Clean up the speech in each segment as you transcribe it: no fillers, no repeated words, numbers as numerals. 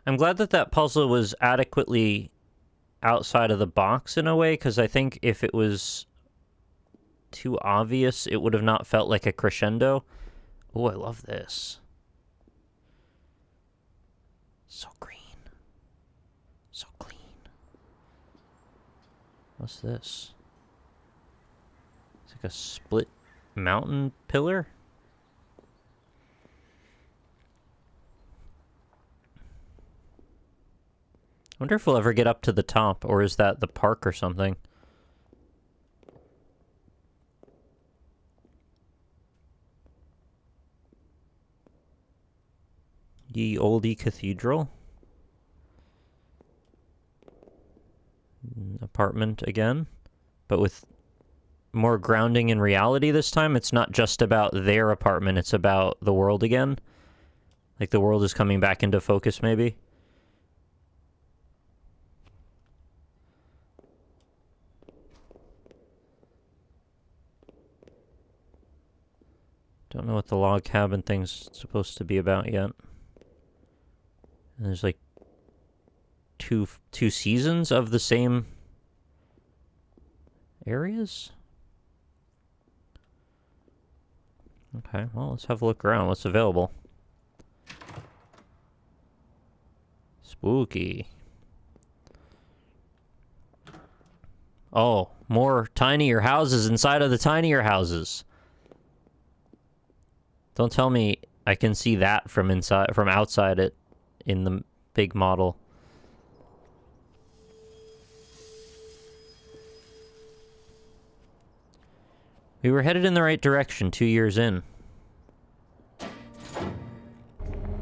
I'm glad that that puzzle was adequately outside of the box in a way, because I think if it was too obvious, it would have not felt like a crescendo. Oh, I love this. So green. So clean. What's this? It's like a split mountain pillar? I wonder if we'll ever get up to the top, or is that the park or something? Ye Olde Cathedral. Apartment again, but with more grounding in reality this time. It's not just about their apartment, it's about the world again. Like the world is coming back into focus, maybe. Don't know what the log cabin thing's supposed to be about yet. And there's like two seasons of the same areas? Okay, well, let's have a look around. What's available? Spooky. Oh, more tinier houses inside of the tinier houses. Don't tell me I can see that from inside, from outside it in the big model. We were headed in the right direction 2 years in.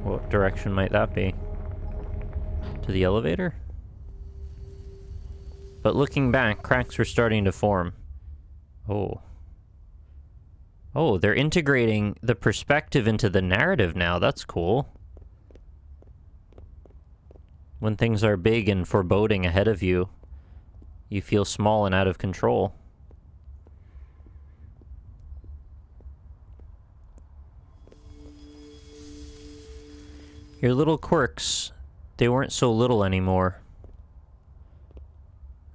What direction might that be? To the elevator? But looking back, cracks were starting to form. Oh. Oh, they're integrating the perspective into the narrative now. That's cool. When things are big and foreboding ahead of you, you feel small and out of control. Your little quirks, they weren't so little anymore.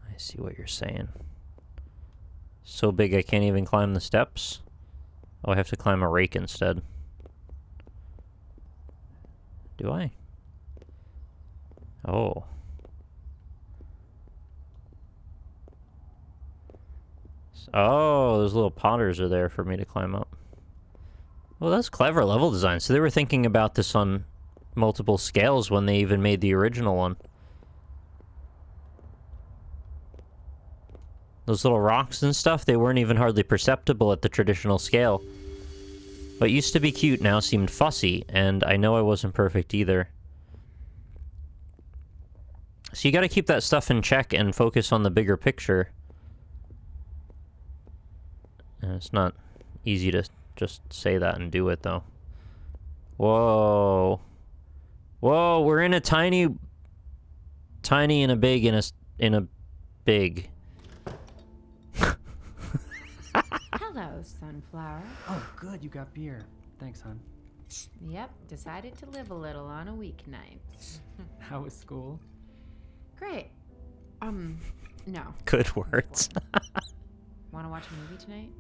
I see what you're saying. So big I can't even climb the steps? Oh, I have to climb a rake instead. Do I? Oh. Oh, those little potters are there for me to climb up. Well, that's clever level design. So they were thinking about this on multiple scales when they even made the original one. Those little rocks and stuff, they weren't even hardly perceptible at the traditional scale. What used to be cute now seemed fussy, and I know I wasn't perfect either. So you gotta keep that stuff in check and focus on the bigger picture. And it's not easy to just say that and do it, though. Whoa. Whoa, we're in a tiny and a big in a big. Hello, Sunflower. Oh, good, you got beer. Thanks, hon. Yep, decided to live a little on a weeknight. How was school? Great. No. Good words. Want to watch a movie tonight?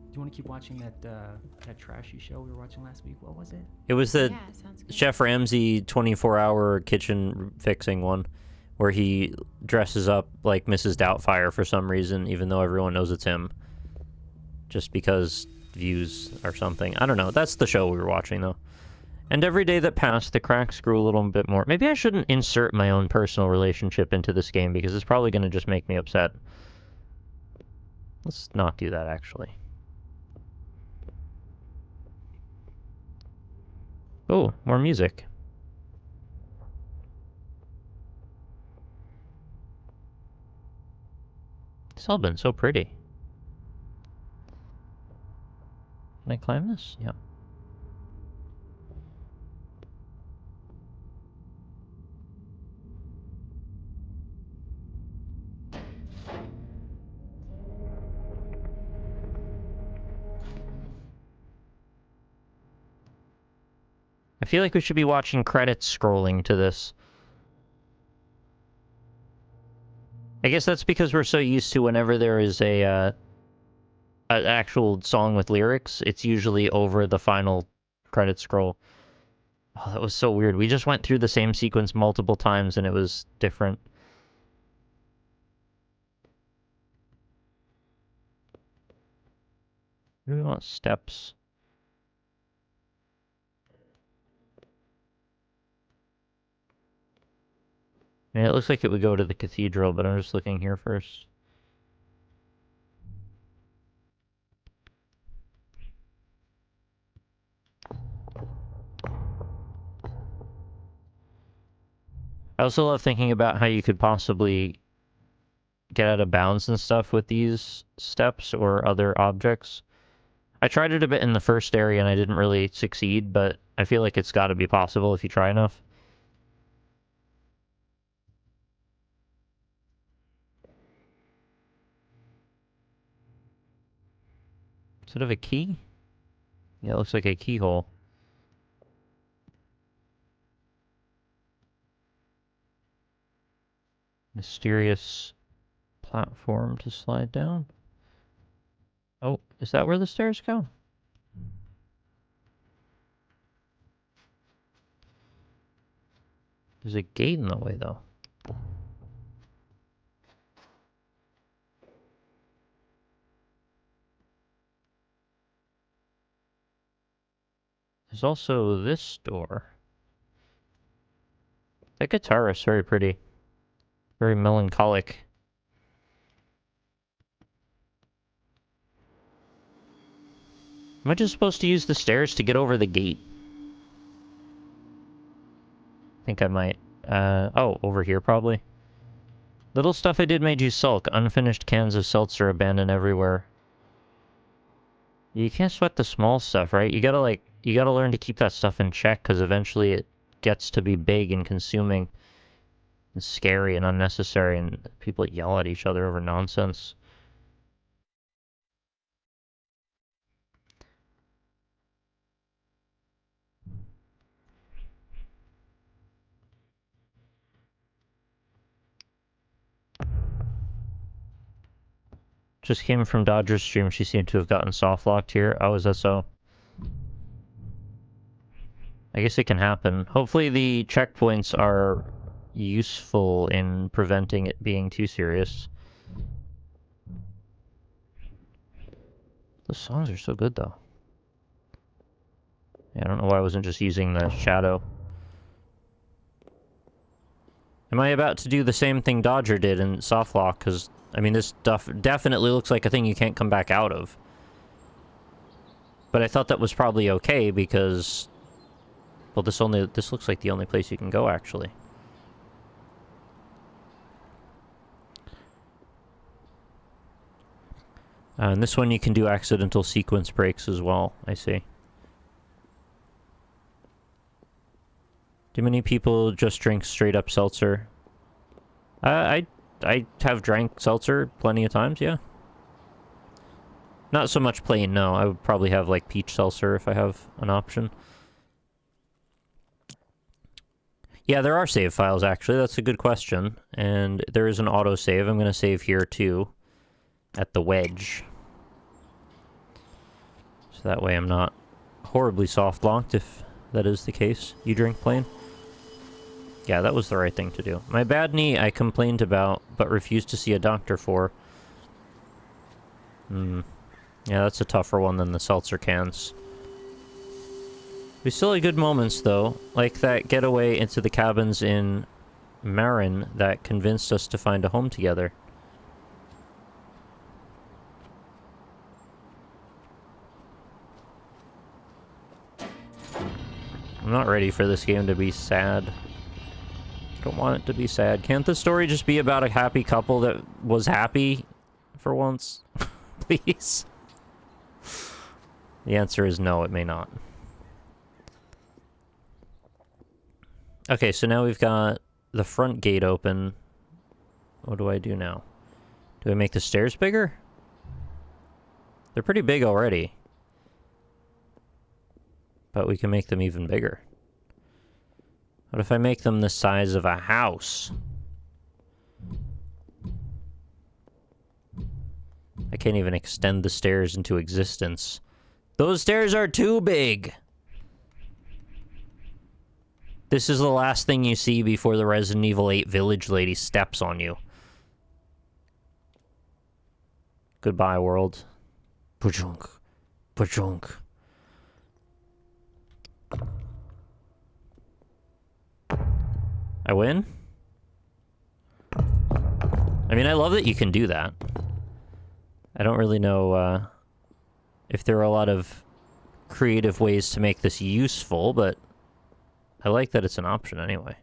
Do you want to keep watching that trashy show we were watching last week? What was it? It was the Yeah, sounds good. Chef Ramsay 24-hour kitchen fixing one, where he dresses up like Mrs. Doubtfire for some reason, even though everyone knows it's him. Just because views or something. I don't know. That's the show we were watching, though. And every day that passed, the cracks grew a little bit more. Maybe I shouldn't insert my own personal relationship into this game, because it's probably going to just make me upset. Let's not do that, actually. Oh, more music. It's all been so pretty. Can I climb this? Yeah. I feel like we should be watching credits scrolling to this. I guess that's because we're so used to whenever there is an actual song with lyrics, it's usually over the final credit scroll. Oh, that was so weird. We just went through the same sequence multiple times and it was different. Do we want steps? Yeah, it looks like it would go to the cathedral, but I'm just looking here first. I also love thinking about how you could possibly get out of bounds and stuff with these steps or other objects. I tried it a bit in the first area and I didn't really succeed, but I feel like it's got to be possible if you try enough. Is it of a key? Yeah, it looks like a keyhole. Mysterious platform to slide down. Oh, is that where the stairs go? There's a gate in the way, though. There's also this door. That guitar is very pretty. Very melancholic. Am I just supposed to use the stairs to get over the gate? I think I might. Oh, over here probably. Little stuff I did made you sulk. Unfinished cans of seltzer abandoned everywhere. You can't sweat the small stuff, right? You gotta learn to keep that stuff in check, because eventually it gets to be big and consuming and scary and unnecessary, and people yell at each other over nonsense. Just came from Dodger's stream. She seemed to have gotten soft locked here. Oh, is that so? I guess it can happen. Hopefully the checkpoints are useful in preventing it being too serious. The songs are so good, though. Yeah, I don't know why I wasn't just using the shadow. Am I about to do the same thing Dodger did in softlock? Because, I mean, this stuff definitely looks like a thing you can't come back out of. But I thought that was probably okay because... Well, this looks like the only place you can go, actually. And this one you can do accidental sequence breaks as well, I see. Do many people just drink straight up seltzer? I have drank seltzer plenty of times, yeah. Not so much plain, no. I would probably have like peach seltzer if I have an option. Yeah, there are save files actually. That's a good question. And there is an auto save. I'm going to save here too at the wedge. So that way I'm not horribly soft locked if that is the case. You drink plain? Yeah, that was the right thing to do. My bad knee I complained about, but refused to see a doctor for. Yeah, that's a tougher one than the seltzer cans. We still had good moments, though, like that getaway into the cabins in Marin that convinced us to find a home together. I'm not ready for this game to be sad. Don't want it to be sad. Can't the story just be about a happy couple that was happy for once? Please? The answer is no, it may not. Okay, so now we've got the front gate open. What do I do now? Do I make the stairs bigger? They're pretty big already. But we can make them even bigger. What if I make them the size of a house? I can't even extend the stairs into existence. Those stairs are too big! This is the last thing you see before the Resident Evil 8 village lady steps on you. Goodbye, world. Pajunk. Pajunk. I win? I mean, I love that you can do that. I don't really know if there are a lot of creative ways to make this useful, but I like that it's an option anyway.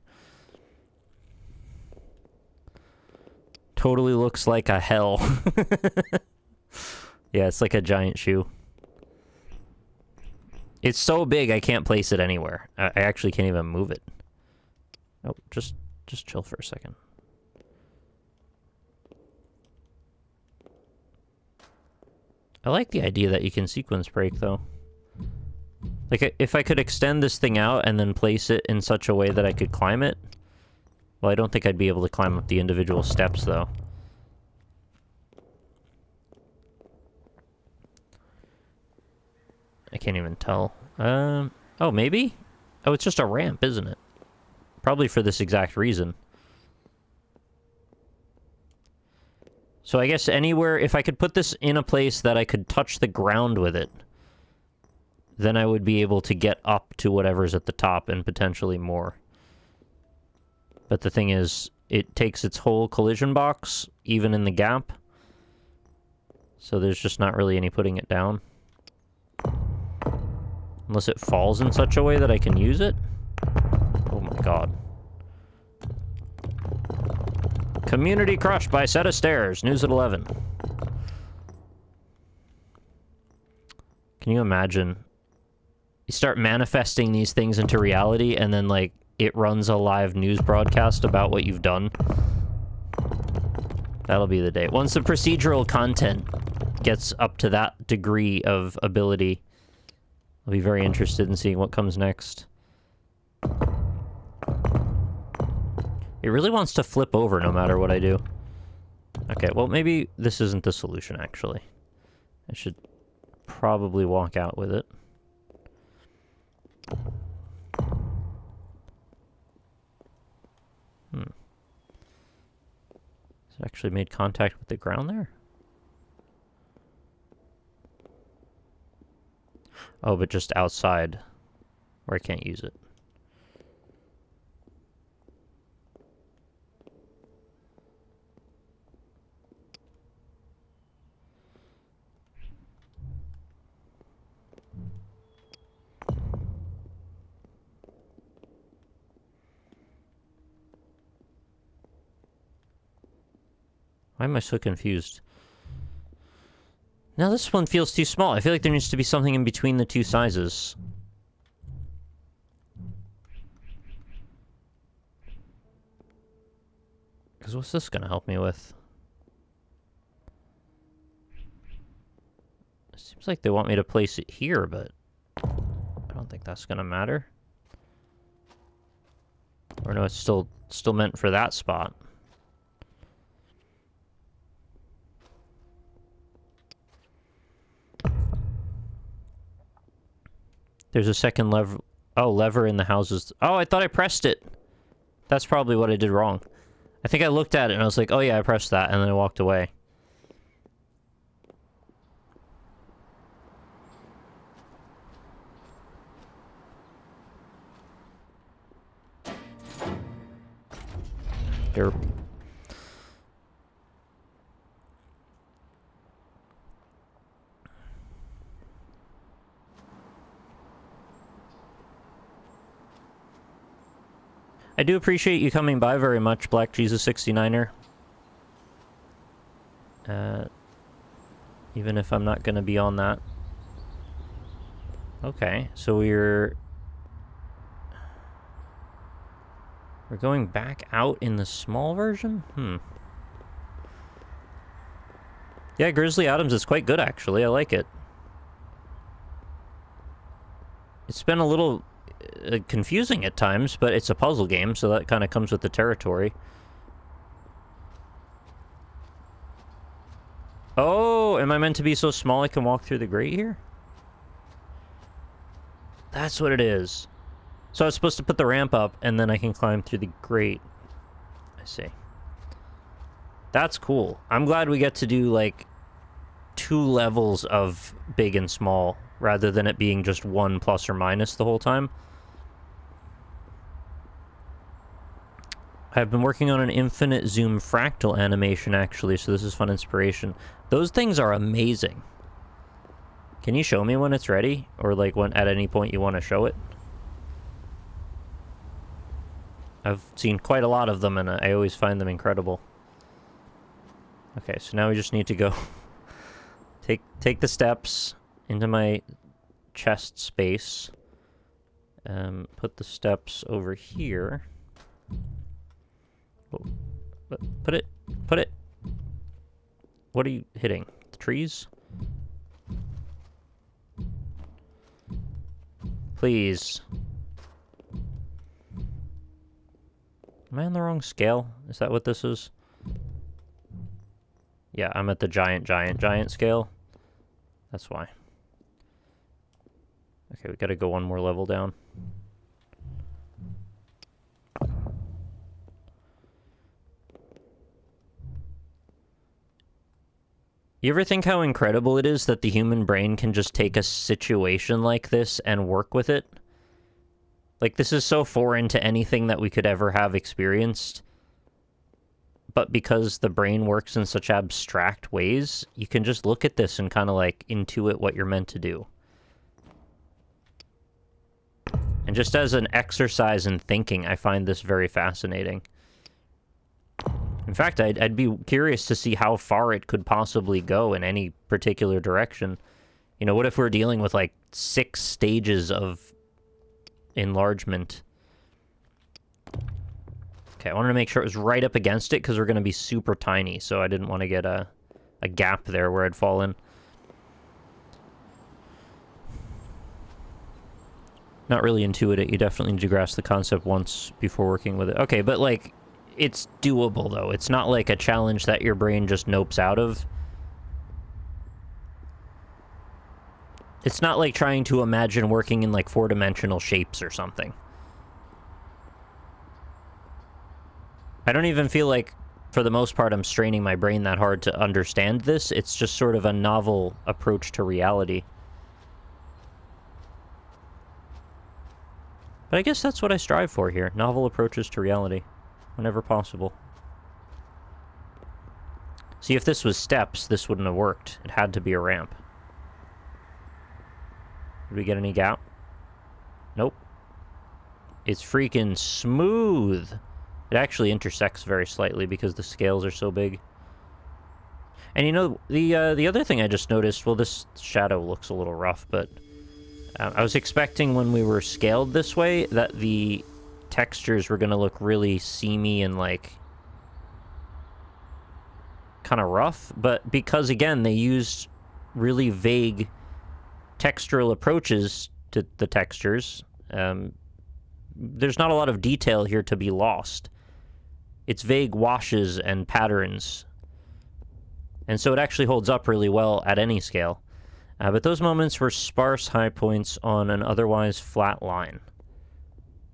Totally looks like a hell. Yeah, it's like a giant shoe. It's so big I can't place it anywhere. I actually can't even move it. Oh, just chill for a second. I like the idea that you can sequence break, though. Like, if I could extend this thing out and then place it in such a way that I could climb it... Well, I don't think I'd be able to climb up the individual steps, though. I can't even tell. Oh, maybe? Oh, it's just a ramp, isn't it? Probably for this exact reason. So I guess anywhere, if I could put this in a place that I could touch the ground with it, then I would be able to get up to whatever's at the top and potentially more. But the thing is, it takes its whole collision box, even in the gap. So there's just not really any putting it down. Unless it falls in such a way that I can use it. Oh my god. Community crushed by set of stairs. News at 11. Can you imagine? You start manifesting these things into reality, and then, like, it runs a live news broadcast about what you've done. That'll be the day. Once the procedural content gets up to that degree of ability, I'll be very interested in seeing what comes next. It really wants to flip over no matter what I do. Okay, well, maybe this isn't the solution, actually. I should probably walk out with it. Has it actually made contact with the ground there? Oh, but just outside, where I can't use it. Why am I so confused? Now this one feels too small. I feel like there needs to be something in between the two sizes. Because what's this going to help me with? It seems like they want me to place it here, but I don't think that's going to matter. Or no, it's still meant for that spot. There's a second lever. Oh, lever in the houses. Oh, I thought I pressed it. That's probably what I did wrong. I think I looked at it and I was like, oh yeah, I pressed that, and then I walked away. Here. I do appreciate you coming by very much, Black Jesus 69er. Even if I'm not going to be on that. Okay, so we're going back out in the small version? Yeah, Grizzly Adams is quite good, actually. I like it. It's been a little confusing at times, but it's a puzzle game, so that kind of comes with the territory. Oh, am I meant to be so small I can walk through the grate here? That's what it is. So I was supposed to put the ramp up, and then I can climb through the grate. I see. That's cool. I'm glad we get to do, like, 2 levels of big and small, rather than it being just 1 plus or minus the whole time. I've been working on an infinite zoom fractal animation, actually, so this is fun inspiration. Those things are amazing. Can you show me when it's ready? Or, like, when at any point you want to show it? I've seen quite a lot of them, and I always find them incredible. Okay, so now we just need to go... take the steps into my chest space. Put the steps over here. Oh, put it. What are you hitting? The trees? Please. Am I on the wrong scale? Is that what this is? Yeah, I'm at the giant scale. That's why. Okay, we gotta go 1 more level down. You ever think how incredible it is that the human brain can just take a situation like this and work with it? Like, this is so foreign to anything that we could ever have experienced. But because the brain works in such abstract ways, you can just look at this and kind of, like, intuit what you're meant to do. And just as an exercise in thinking, I find this very fascinating. In fact, I'd be curious to see how far it could possibly go in any particular direction. You know, what if we're dealing with, like, 6 stages of enlargement? Okay, I wanted to make sure it was right up against it, because we're going to be super tiny, so I didn't want to get a gap there where I'd fall in. Not really intuit it. You definitely need to grasp the concept once before working with it. Okay, but, like, it's doable, though. It's not like a challenge that your brain just nopes out of. It's not like trying to imagine working in, like, 4-dimensional shapes or something. I don't even feel like, for the most part, I'm straining my brain that hard to understand this. It's just sort of a novel approach to reality. But I guess that's what I strive for here. Novel approaches to reality. Whenever possible. See, if this was steps, this wouldn't have worked. It had to be a ramp. Did we get any gap? Nope. It's freaking smooth. It actually intersects very slightly because the scales are so big. And you know, the other thing I just noticed, well, this shadow looks a little rough, but I was expecting when we were scaled this way that the textures were going to look really seamy and, like, kind of rough, but because, again, they used really vague textural approaches to the textures, there's not a lot of detail here to be lost. It's vague washes and patterns, and so it actually holds up really well at any scale. But those moments were sparse high points on an otherwise flat line.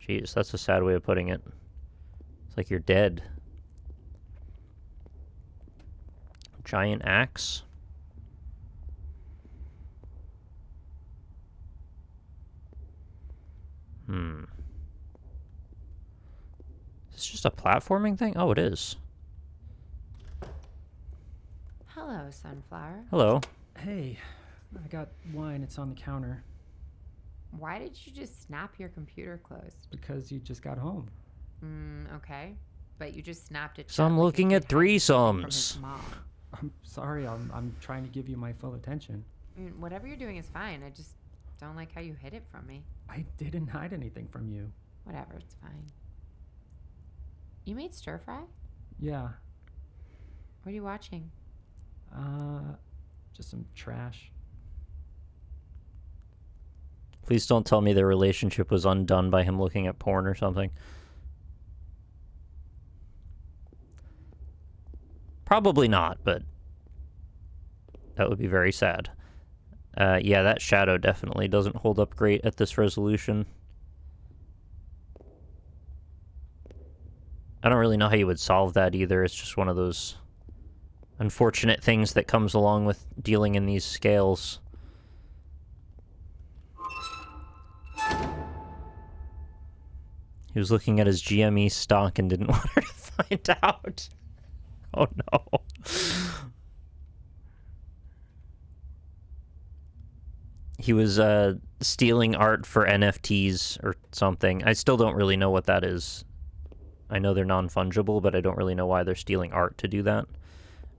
Jeez, that's a sad way of putting it. It's like you're dead. Giant axe. Is this just a platforming thing? Oh, it is. Hello, Sunflower. Hello. Hey, I got wine. It's on the counter. Why did you just snap your computer closed? Because you just got home. Okay. But you just snapped it. So I'm looking at threesomes. I'm sorry. I'm trying to give you my full attention. I mean, whatever you're doing is fine. I just don't like how you hid it from me. I didn't hide anything from you. Whatever, it's fine. You made stir fry? Yeah. What are you watching? Just some trash. Please don't tell me their relationship was undone by him looking at porn or something. Probably not, but That would be very sad. Yeah, that shadow definitely doesn't hold up great at this resolution. I don't really know how you would solve that either. It's just one of those unfortunate things that comes along with dealing in these scales. He was looking at his GME stock and didn't want her to find out. Oh no. He was stealing art for NFTs or something. I still don't really know what that is. I know they're non-fungible, but I don't really know why they're stealing art to do that.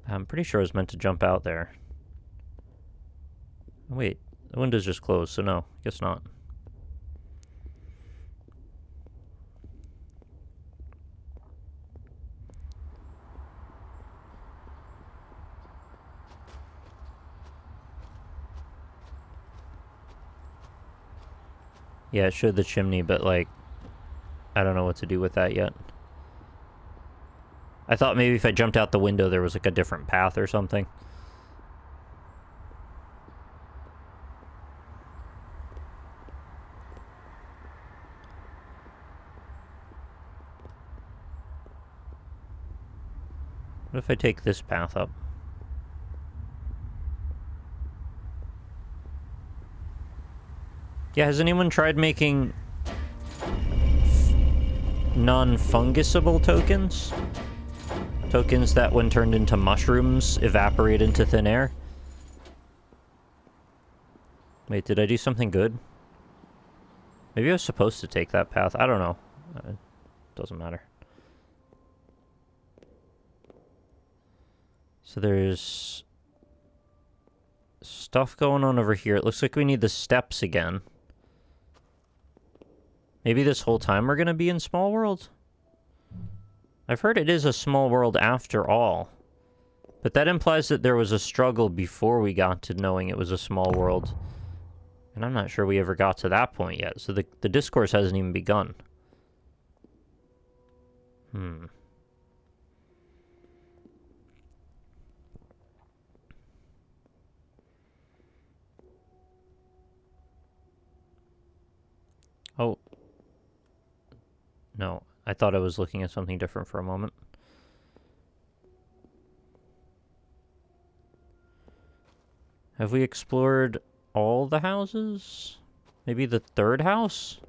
I'm pretty sure I was meant to jump out there. Wait, the window's just closed, so no, guess not. Yeah, it showed the chimney, but, like, I don't know what to do with that yet. I thought maybe if I jumped out the window there was, like, a different path or something. What if I take this path up? Yeah, has anyone tried making non-fungusable tokens? Tokens that, when turned into mushrooms, evaporate into thin air? Wait, did I do something good? Maybe I was supposed to take that path. I don't know. Doesn't matter. So there's stuff going on over here. It looks like we need the steps again. Maybe this whole time we're going to be in Small World? I've heard it is a small world after all. But that implies that there was a struggle before we got to knowing it was a small world. And I'm not sure we ever got to that point yet. So the discourse hasn't even begun. Oh. No, I thought I was looking at something different for a moment. Have we explored all the houses? Maybe the third house?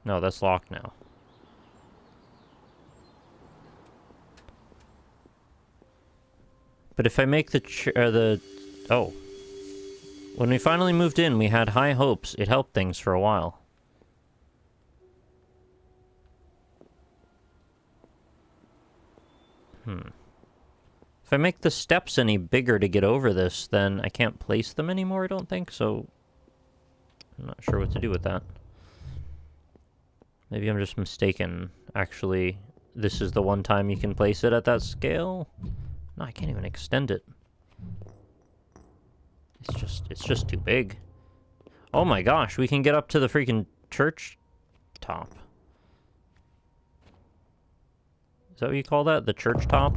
No, that's locked now. But if I make oh. When we finally moved in, we had high hopes. It helped things for a while. If I make the steps any bigger to get over this, then I can't place them anymore, I don't think, so I'm not sure what to do with that. Maybe I'm just mistaken. Actually, this is the one time you can place it at that scale? No, I can't even extend it. It's just too big. Oh my gosh, we can get up to the freaking church top. Is that what you call that? The church top?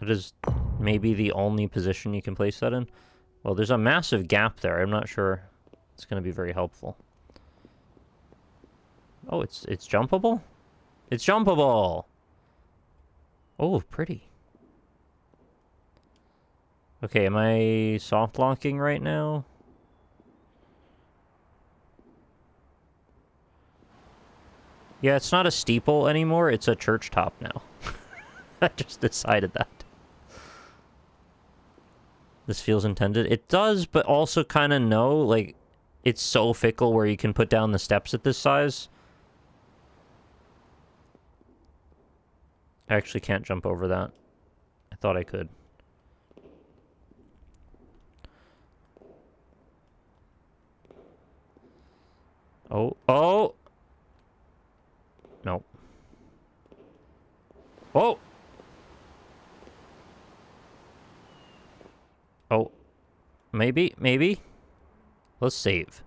That is maybe the only position you can place that in. Well, there's a massive gap there. I'm not sure it's going to be very helpful. Oh, it's jumpable? It's jumpable! Oh, pretty. Okay, am I soft locking right now? Yeah, it's not a steeple anymore, it's a church top now. I just decided that. This feels intended. It does, but also kind of no. Like, it's so fickle where you can put down the steps at this size. I actually can't jump over that. I thought I could. Oh, oh! No. Oh! Oh. Maybe. Let's save.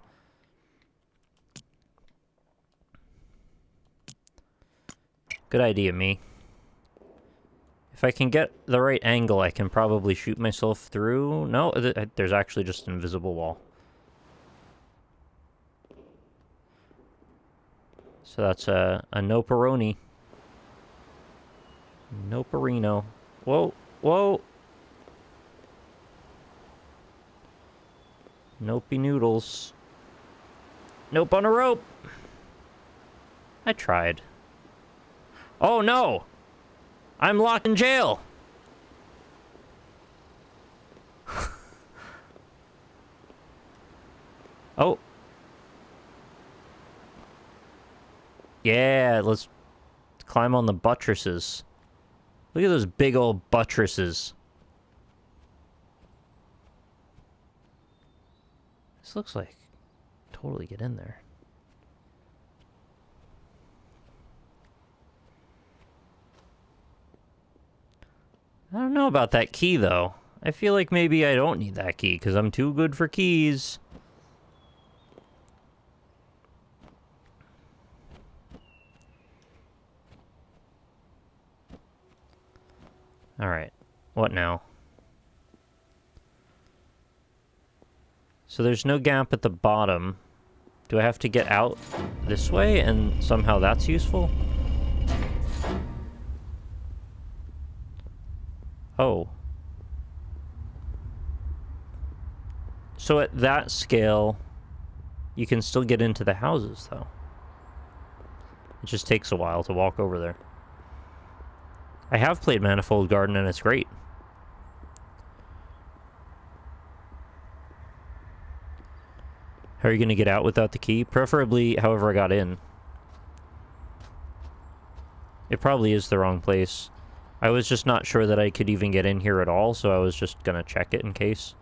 Good idea, me. If I can get the right angle, I can probably shoot myself through. No, there's actually just an invisible wall. So that's a no-peroni. No-perino. Whoa, whoa! Nopey noodles. Nope on a rope! I tried. Oh no! I'm locked in jail! Oh. Yeah, let's climb on the buttresses. Look at those big old buttresses. This looks like totally get in there. I don't know about that key, though. I feel like maybe I don't need that key, because I'm too good for keys. Alright. What now? So there's no gap at the bottom. Do I have to get out this way, and somehow that's useful? Oh. So at that scale, you can still get into the houses, though. It just takes a while to walk over there. I have played Manifold Garden, and it's great. How are you going to get out without the key? Preferably however I got in. It probably is the wrong place. I was just not sure that I could even get in here at all, so I was just gonna check it in case.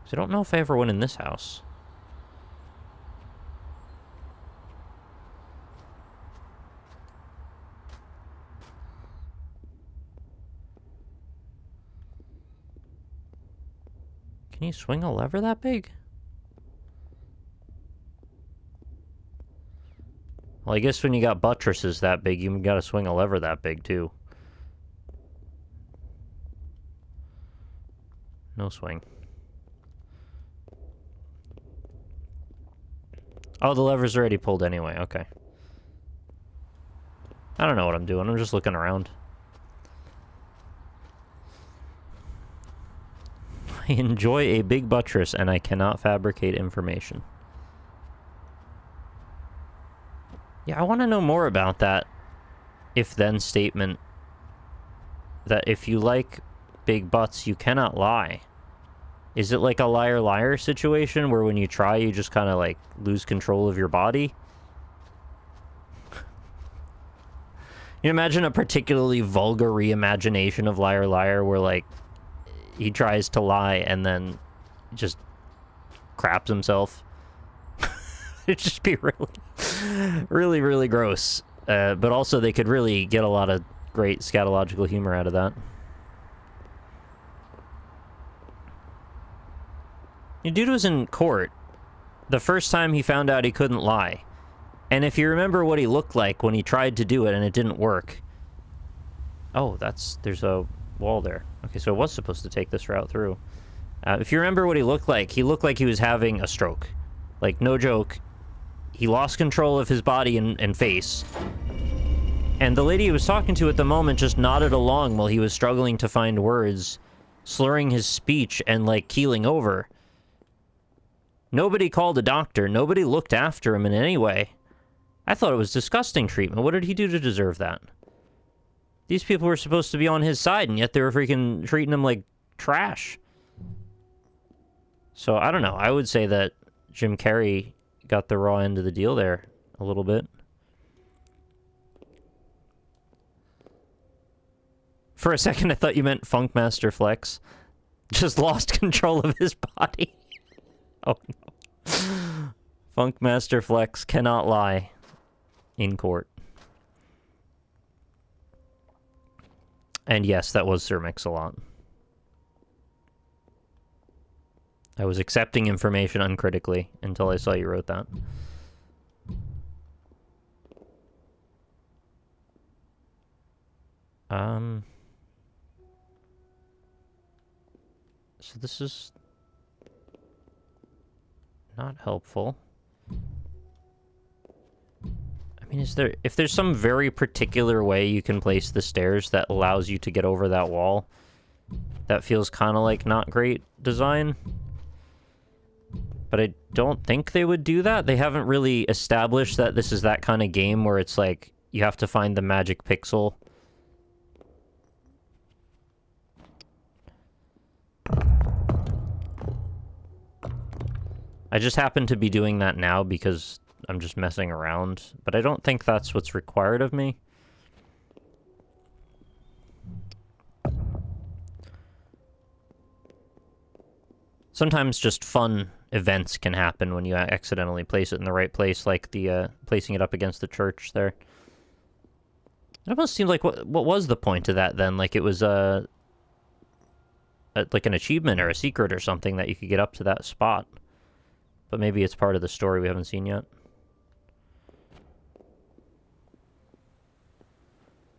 'Cause I don't know if I ever went in this house. Can you swing a lever that big? Well, I guess when you got buttresses that big, you gotta swing a lever that big, too. No swing. Oh, the lever's already pulled anyway, okay. I don't know what I'm doing, I'm just looking around. I enjoy a big buttress, and I cannot fabricate information. Yeah, I want to know more about that if-then statement. That if you like big butts, you cannot lie. Is it like a liar-liar situation where when you try, you just kind of like lose control of your body? You imagine a particularly vulgar reimagination of Liar Liar where like he tries to lie and then just craps himself. It'd just be really gross. But also they could really get a lot of great scatological humor out of that. The dude was in court the first time he found out he couldn't lie. And if you remember what he looked like when he tried to do it and it didn't work. Oh, there's a wall there. Okay, so I was supposed to take this route through. If you remember what he looked like he was having a stroke. Like, no joke. He lost control of his body and face. And the lady he was talking to at the moment just nodded along while he was struggling to find words, slurring his speech and, like, keeling over. Nobody called a doctor. Nobody looked after him in any way. I thought it was disgusting treatment. What did he do to deserve that? These people were supposed to be on his side, and yet they were freaking treating him like trash. So, I don't know. I would say that Jim Carrey got the raw end of the deal there a little bit. For a second, I thought you meant Funkmaster Flex. Just lost control of his body. Oh, no. Funkmaster Flex cannot lie in court. And yes, that was Sir Mix-a-Lot. I was accepting information uncritically until I saw you wrote that. So this is not helpful. I mean, if there's some very particular way you can place the stairs that allows you to get over that wall, that feels kind of like not great design. But I don't think they would do that. They haven't really established that this is that kind of game where it's like, you have to find the magic pixel. I just happen to be doing that now because I'm just messing around, but I don't think that's what's required of me. Sometimes just fun events can happen when you accidentally place it in the right place, like the placing it up against the church there. It almost seemed like what was the point of that then? Like it was like an achievement or a secret or something that you could get up to that spot. But maybe it's part of the story we haven't seen yet.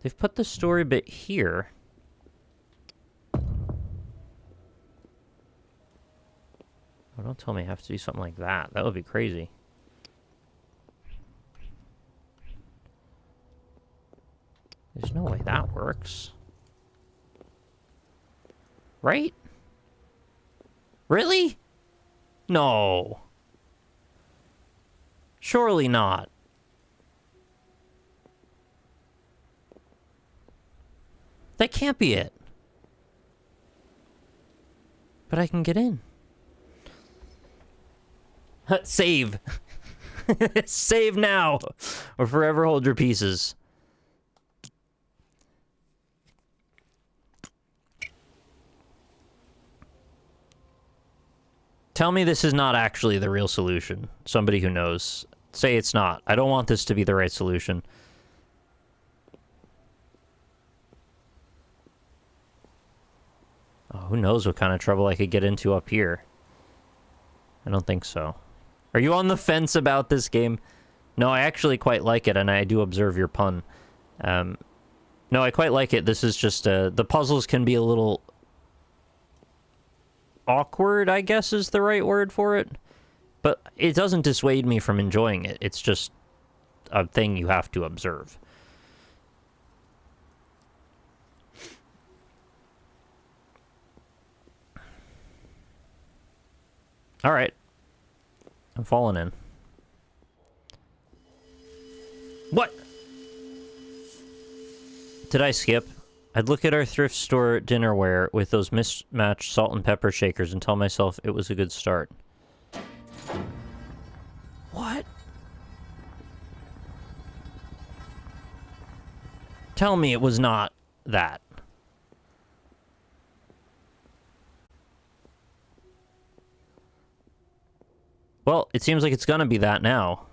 They've put the story bit here. Oh, don't tell me I have to do something like that. That would be crazy. There's no way that works. Right? Really? No. Surely not. That can't be it. But I can get in. Save. Save now. Or forever hold your pieces. Tell me this is not actually the real solution. Somebody who knows. Say it's not. I don't want this to be the right solution. Oh, who knows what kind of trouble I could get into up here. I don't think so. Are you on the fence about this game? No, I actually quite like it, and I do observe your pun. No, I quite like it. This is just, the puzzles can be a little awkward, I guess is the right word for it. But it doesn't dissuade me from enjoying it. It's just a thing you have to observe. Alright. I'm falling in. What? Did I skip? I'd look at our thrift store dinnerware with those mismatched salt and pepper shakers and tell myself it was a good start. What? Tell me it was not that. Well, it seems like it's gonna be that now.